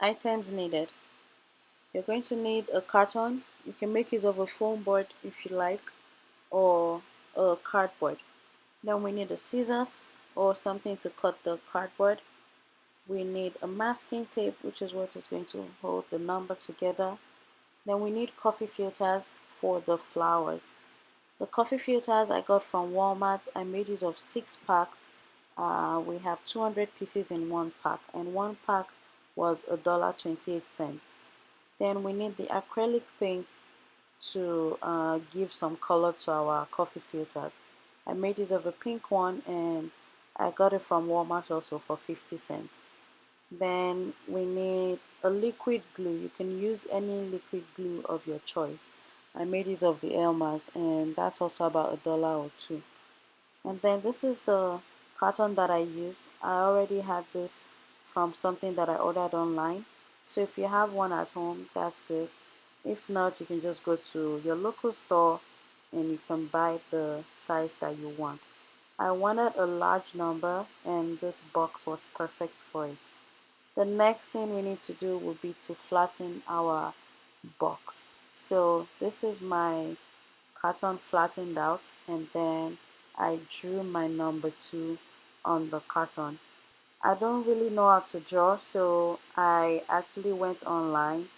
Items needed. You're going to need a carton. You can make use of a foam board if you like, or a cardboard. Then we need a scissors or something to cut the cardboard. We need a masking tape, which is what is going to hold the number together. Then we need coffee filters for the flowers. The coffee filters I got from Walmart. I made use of 6 packs. We have 200 pieces in one pack, and one pack was $1.28. Then we need the acrylic paint to give some color to our coffee filters. I made use of a pink one, and I got it from Walmart also for 50 cents. Then we need a liquid glue. You can use any liquid glue of your choice. I made use of the Elmer's, and that's also about $1 or $2. And then this is the carton that I used. I already had this from something that I ordered online. So if you have one at home, that's good. If not, you can just go to your local store and you can buy the size that you want. I wanted a large number, and this box was perfect for it. The next thing we need to do will be to flatten our box. So this is my carton flattened out, and then I drew my number 2 on the carton. I don't really know how to draw, so I actually went online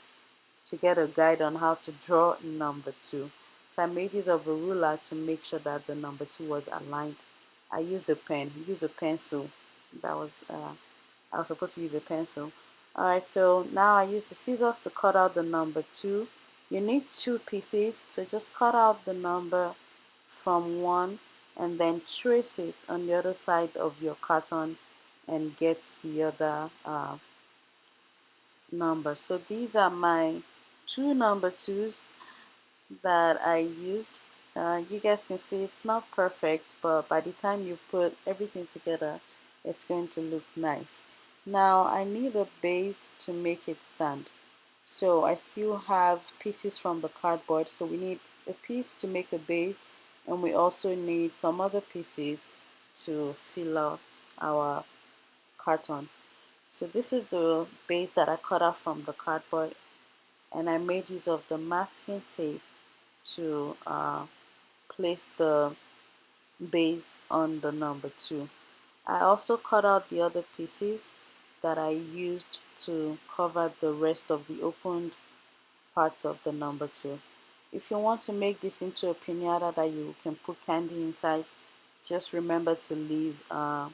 to get a guide on how to draw number 2. So I made use of a ruler to make sure that the number 2 was aligned. I used a pen, use a pencil. That was I was supposed to use a pencil. Alright, so now I use the scissors to cut out the number 2. You need 2 pieces, so just cut out the number from one and then trace it on the other side of your carton and get the other number. So these are my 2 number 2s that I used. You guys can see it's not perfect, but by the time you put everything together, it's going to look nice. Now I need a base to make it stand. So I still have pieces from the cardboard, so we need a piece to make a base, and we also need some other pieces to fill out our carton. So this is the base that I cut out from the cardboard, and I made use of the masking tape to place the base on the number 2. I also cut out the other pieces that I used to cover the rest of the opened parts of the number 2. If you want to make this into a pinata that you can put candy inside, just remember to leave a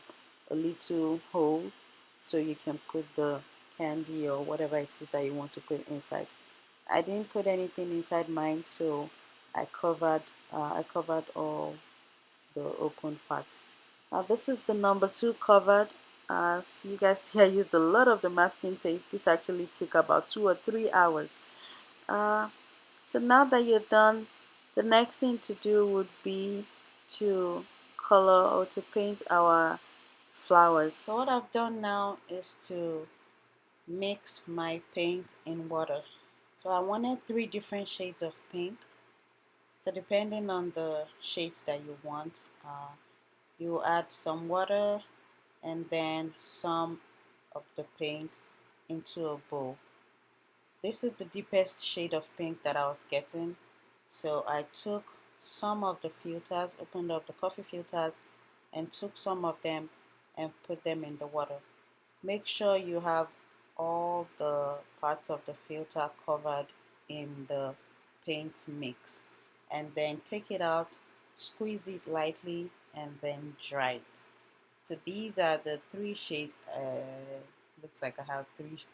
little hole so you can put the candy or whatever it is that you want to put inside. I didn't put anything inside mine, so I covered all the open parts. Now this is the number 2 covered. As you guys see, I used a lot of the masking tape. This actually took about 2 or 3 hours. Uh, so now that you're done, the next thing to do would be to color or to paint our flowers. So what I've done now is to mix my paint in water. So I wanted 3 different shades of pink. So depending on the shades that you want, you add some water and then some of the paint into a bowl. This is the deepest shade of pink that I was getting. So I took some of the filters, opened up the coffee filters, and took some of them and put them in the water. Make sure you have all the parts of the filter covered in the paint mix, and then take it out, squeeze it lightly, and then dry it. So these are the 3 shades. Looks like I have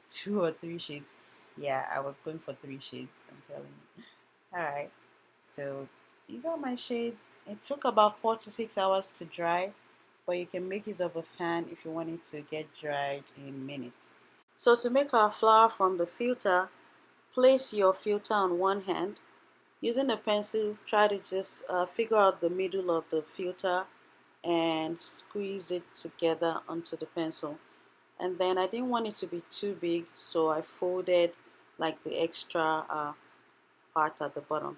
2 or 3 shades. Yeah, I was going for 3 shades, I'm telling you. All right, so these are my shades. It took about 4 to 6 hours to dry, but you can make use of a fan if you want it to get dried in minutes. So to make our flower from the filter, place your filter on one hand. Using a pencil, try to just figure out the middle of the filter and squeeze it together onto the pencil. And then I didn't want it to be too big, so I folded like the extra part at the bottom.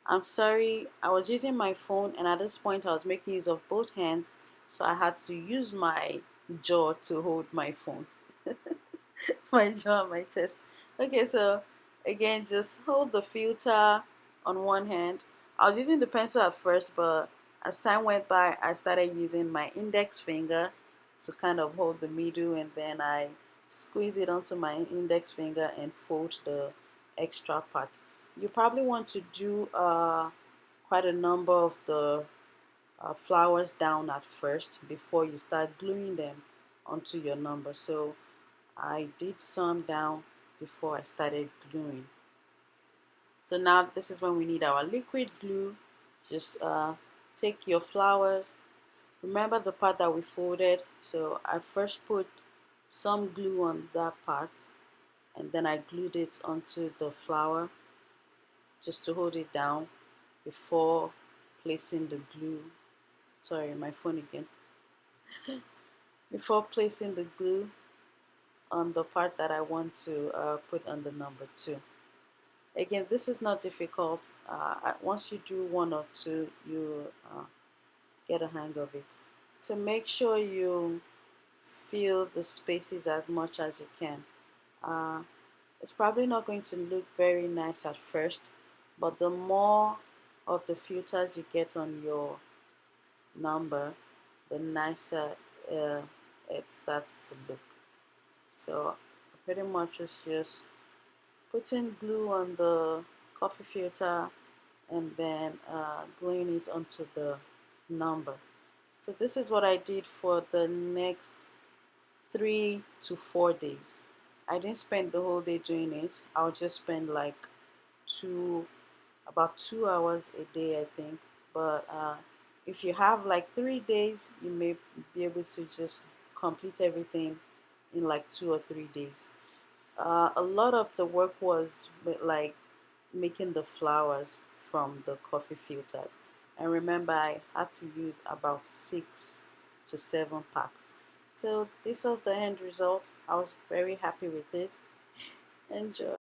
I'm sorry, I was using my phone, and at this point I was making use of both hands, so I had to use my jaw to hold my phone. my jaw and my chest. Okay, so again, just hold the filter on one hand. I was using the pencil at first, but as time went by, I started using my index finger to kind of hold the middle, and then I squeeze it onto my index finger and fold the extra part. You probably want to do quite a number of the flowers down at first before you start gluing them onto your number. So I did some down before I started gluing. So now this is when we need our liquid glue. Just take your flower. Remember the part that we folded. So I first put some glue on that part, and then I glued it onto the flower just to hold it down before placing the glue. Sorry, my phone again. Before placing the glue on the part that I want to put on the number two. Again, this is not difficult. Once you do one or two, you get a hang of it. So make sure you fill the spaces as much as you can. Uh, it's probably not going to look very nice at first, but the more of the filters you get on your number, the nicer uh, it starts to look. So pretty much it's just putting glue on the coffee filter and then gluing it onto the number. So this is what I did for the next 3 to 4 days. I didn't spend the whole day doing it. I'll just spend like two, about 2 hours a day, I think. But if you have like 3 days, you may be able to just complete everything in like 2 or 3 days. A lot of the work was with, like, making the flowers from the coffee filters. And remember, I had to use about 6 to 7 packs. So this was the end result. I was very happy with it. Enjoy.